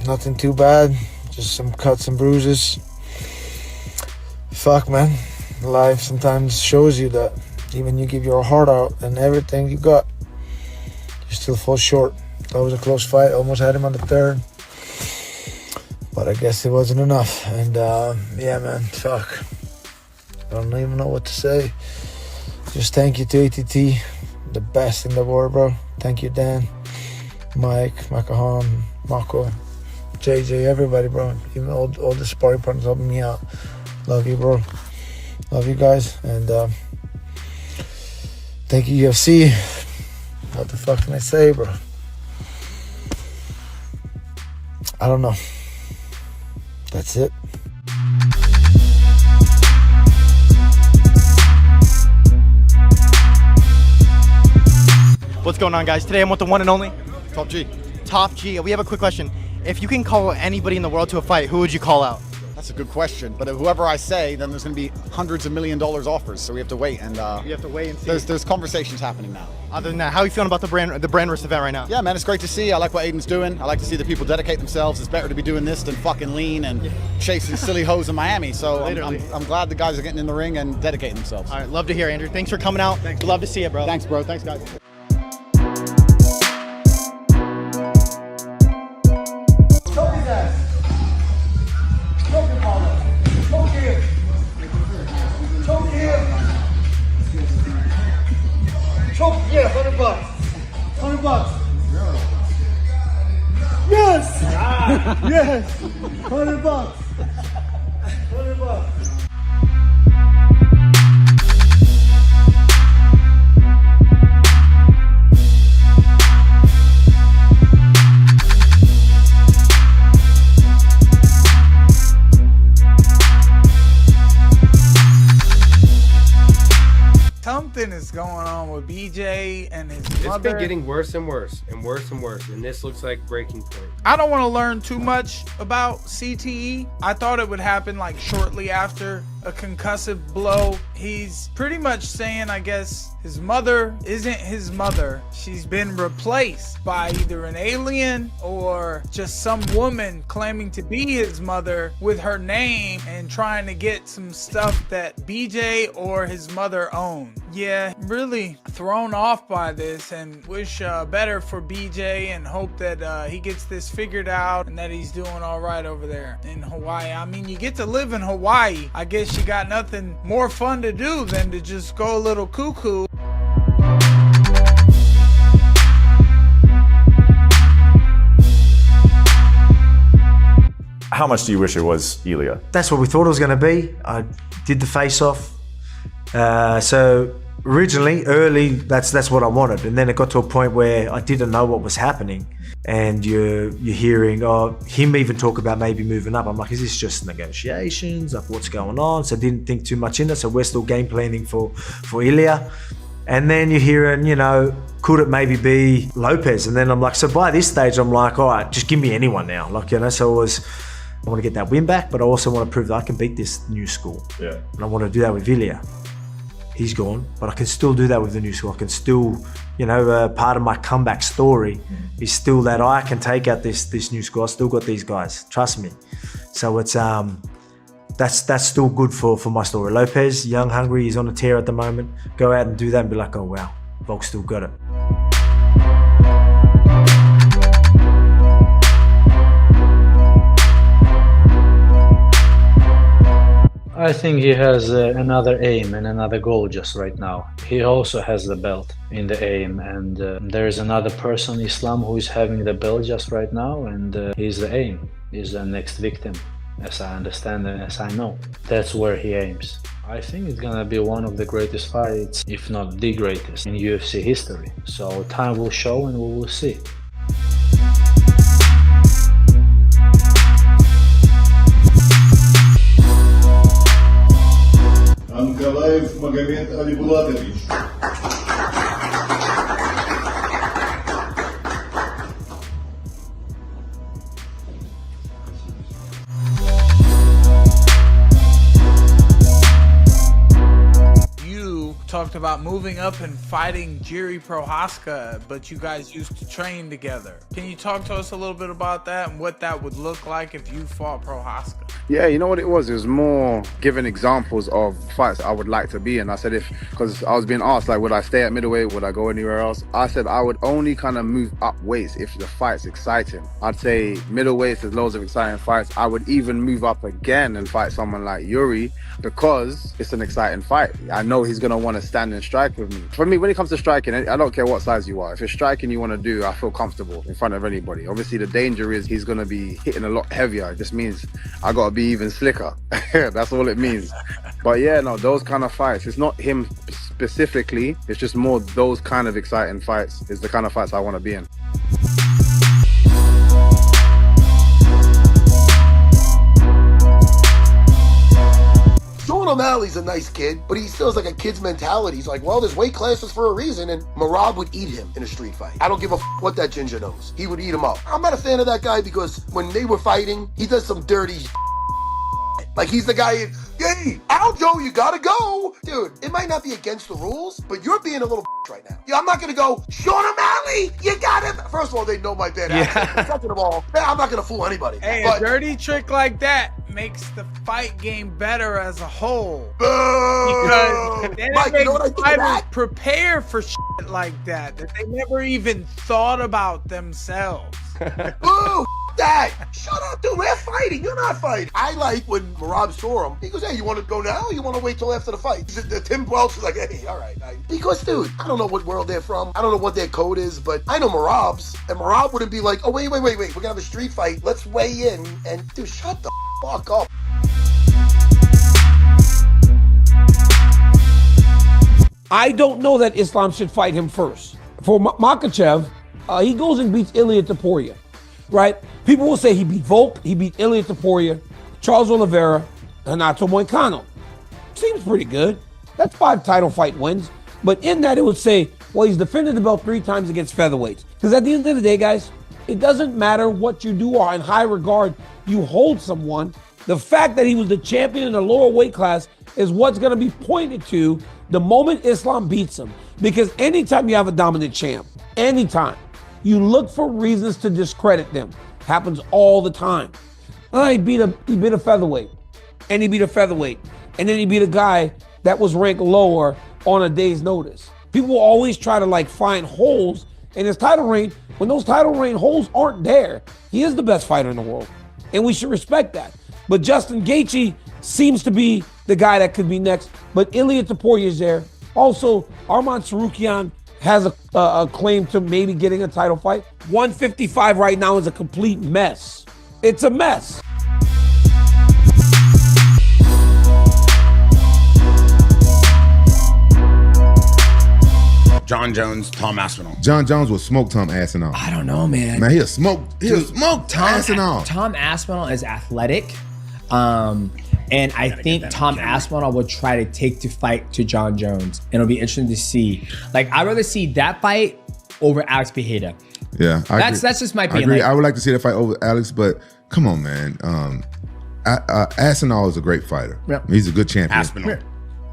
Nothing too bad. Just some cuts and bruises. Fuck, man. Life sometimes shows you that even you give your heart out and everything you got, you still fall short. That was a close fight. Almost had him on the third. But I guess it wasn't enough. And yeah, man, fuck. I don't even know what to say. Just thank you to ATT. The best in the world, bro. Thank you, Dan, Mike, Makahan, Mako, JJ, everybody, bro. Even all the sparring partners helping me out. Love you, bro. Love you guys. And thank you, UFC. What the fuck can I say, bro? I don't know. That's it. What's going on, guys? Today I'm with the one and only Top G. Top G. We have a quick question. If you can call anybody in the world to a fight, who would you call out? That's a good question. But whoever I say, then there's going to be hundreds of $1 million offers. So we have to wait and You have to wait and see. there's conversations happening now. Other than that, how are you feeling about the brand risk event right now? Yeah, man, it's great to see. I like what Aiden's doing. I like to see the people dedicate themselves. It's better to be doing this than fucking lean and chasing silly hoes in Miami. So I'm glad the guys are getting in the ring and dedicating themselves. All right, love to hear, Andrew. Thanks for coming out. Thanks. Love to see it, bro. Thanks, bro. Thanks, guys. Yeah, $100. $100. Yes! Yes! $100. $100. Something is going on with BJ and his mother. It's been getting worse and worse and worse and worse, and this looks like breaking point. I don't want to learn too much about CTE. I thought it would happen like shortly after a concussive blow. He's pretty much saying, I guess, his mother isn't his mother. She's been replaced by either an alien or just some woman claiming to be his mother with her name and trying to get some stuff that BJ or his mother own. Yeah, really thrown off by this, and wish better for BJ and hope that he gets this figured out and that he's doing all right over there in Hawaii. I mean, you get to live in Hawaii. I guess you got nothing more fun to do than to just go a little cuckoo. How much do you wish it was Ilya? That's what we thought it was going to be. I did the face-off. So originally, early, that's what I wanted. And then it got to a point where I didn't know what was happening. And you're hearing him even talk about maybe moving up. I'm like, is this just negotiations? Like, what's going on? So I didn't think too much in it. So we're still game planning for Ilya. And then you're hearing, could it maybe be Lopez? And then I'm like, so by this stage, I'm like, all right, just give me anyone now. Like, so I want to get that win back, but I also want to prove that I can beat this new school. Yeah. And I want to do that with Ilya. He's gone, but I can still do that with the new school. I can still, part of my comeback story is still that I can take out this new school. I still got these guys, trust me. So it's that's still good for my story. Lopez, young, hungry, he's on a tear at the moment. Go out and do that and be like, oh wow, Volk still got it. I think he has another aim and another goal just right now. He also has the belt in the aim, and there is another person, Islam, who is having the belt just right now, and he's the aim. He's the next victim, as I understand and as I know. That's where he aims. I think it's gonna be one of the greatest fights, if not the greatest, in UFC history. So time will show and we will see. Николаев Магомед Алибулатович. You talk talked about moving up and fighting Jiri Prohaska, but you guys used to train together. Can you talk to us a little bit about that and what that would look like if you fought Prohaska? Yeah, you know what it was? It was more giving examples of fights I would like to be in. I said because I was being asked, like, would I stay at middleweight? Would I go anywhere else? I said I would only kind of move up weights if the fight's exciting. I'd say middleweights, there's loads of exciting fights. I would even move up again and fight someone like Yuri because it's an exciting fight. I know he's going to want to stand and strike with me. For me, when it comes to striking, I don't care what size you are. If it's striking you want to do, I feel comfortable in front of anybody. Obviously, the danger is he's going to be hitting a lot heavier. It just means I got to be even slicker. That's all it means. But yeah, no, those kind of fights, it's not him specifically. It's just more those kind of exciting fights is the kind of fights I want to be in. Sean O'Malley's a nice kid, but he still has like a kid's mentality. He's like, well, there's weight classes for a reason, and Merab would eat him in a street fight. I don't give a what that ginger knows. He would eat him up. I'm not a fan of that guy because when they were fighting, he does some dirty like he's the guy, hey, Aljo, you gotta go. Dude, it might not be against the rules, but you're being a little right now. Yeah, I'm not gonna go, Sean O'Malley, you got him. First of all, they know my bad accent. Second of all, man, I'm not gonna fool anybody. Hey, a dirty trick like that makes the fight game better as a whole. Because then Mike, it you know what I makes think of fighters that? prepare for shit like that they never even thought about themselves. Ooh, that. Shut up, dude. We're fighting. You're not fighting. I like when Merab saw him. He goes, hey, you want to go now or you want to wait till after the fight? Tim Welch is like, hey, all right. Because, dude, I don't know what world they're from. I don't know what their code is, but I know Merab's. And Merab wouldn't be like, oh, wait. We're going to have a street fight. Let's weigh in. And, dude, shut the fuck up. I don't know that Islam should fight him first. For Makhachev, he goes and beats Ilia Topuria, right? People will say he beat Volk, he beat Ilia Topuria, Charles Oliveira, Renato Moicano. Seems pretty good. That's 5 title fight wins. But in that, it would say, well, he's defended the belt 3 times against featherweights. Because at the end of the day, guys, it doesn't matter what you do or in high regard you hold someone. The fact that he was the champion in a lower weight class is what's going to be pointed to the moment Islam beats him. Because anytime you have a dominant champ, anytime, you look for reasons to discredit them. Happens all the time. He beat a featherweight, and he beat a featherweight, and then he beat a guy that was ranked lower on a day's notice. People always try to like find holes in his title reign when those title reign holes aren't there. He is the best fighter in the world, and we should respect that. But Justin Gaethje seems to be the guy that could be next. But Ilia Topuria is there. Also, Arman Tsarukyan has a claim to maybe getting a title fight. 155 right now is a complete mess. It's a mess. Jon Jones, Tom Aspinall. Jon Jones will smoke Tom Aspinall. I don't know, man. Man, he'll smoke Tom Aspinall. Tom Aspinall is athletic. And I think Tom Aspinall would try to take the fight to Jon Jones. And it'll be interesting to see. Like, I'd rather see that fight over Alex Pereira. Yeah, that's just my opinion. I agree. Like, I would like to see that fight over Alex, but come on, man. Aspinall is a great fighter. Yeah. He's a good champion. Aspinall. Yeah.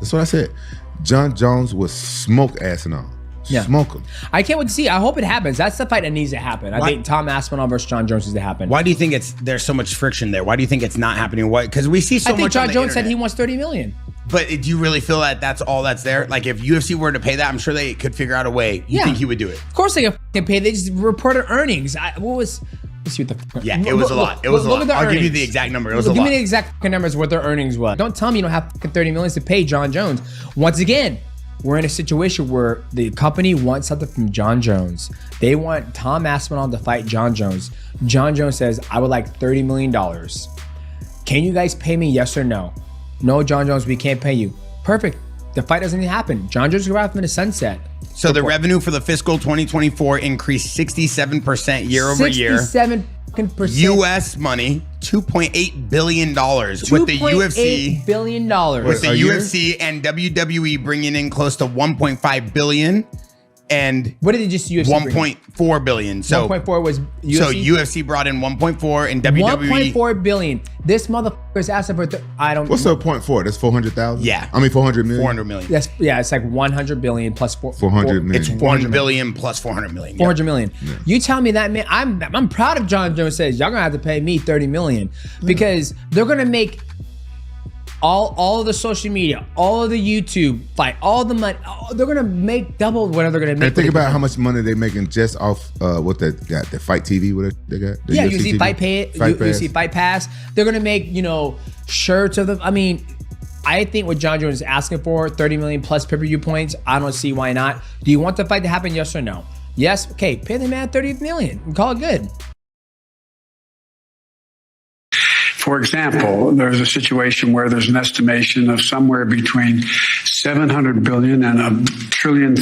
That's what I said. Jon Jones will smoke Aspinall. Yeah. Smoke him. I can't wait to see. I hope it happens. That's the fight that needs to happen. I think Tom Aspinall versus Jon Jones needs to happen. Why do you think there's so much friction there? Why do you think it's not happening? Why? Because we see so much. I think Jon Jones internet. said he wants $30 million. But do you really feel that that's all that's there? Like, if UFC were to pay that, I'm sure they could figure out a way. You think he would do it? Of course they can pay. They just reported earnings. Let's see what the. Yeah, it was a lot. It was a lot. I'll give you the exact number. It was a lot. Give me the exact numbers of what their earnings was. Don't tell me you don't have $30 million to pay Jon Jones. Once again, we're in a situation where the company wants something from Jon Jones. They want Tom Aspinall to fight Jon Jones. Jon Jones says, I would like $30 million. Can you guys pay me, yes or no? No, Jon Jones, we can't pay you. Perfect. The fight doesn't even happen. Jon Jones will go out from the sunset. So the revenue for the fiscal 2024 increased 67% year over year. 67%. U.S. money, $2.8 billion with the UFC. $2.8 billion. With the UFC and WWE bringing in close to $1.5 billion. And what did they just UFC 1.4 billion. So 1.4 was UFC. So UFC brought in 1.4 and WWE 1.4 billion. This motherfucker is asking for. I don't. What's the point for it? That's 400,000. Yeah. I mean 400 million. 400 million. That's it's like 100 billion plus 400 million. It's 1 billion plus 400 million. 400 million. Yeah. You tell me that, man. I'm proud of Jon Jones says y'all gonna have to pay me 30 million because they're gonna make all of the social media, all of the YouTube fight, all the money. They're gonna make double whatever they're gonna make. And think about how much money they're making just off what they got, the Fight TV, what they got. The yeah, UFC you see TV? Fight Pay, you see Fight Pass. They're gonna make shirts of them. I mean, I think what Jon Jones is asking for, 30 million plus pay-per-view points. I don't see why not. Do you want the fight to happen? Yes or no? Yes. Okay, pay the man 30 million and call it good. For example, there's a situation where there's an estimation of somewhere between 700 billion and $1.3 trillion.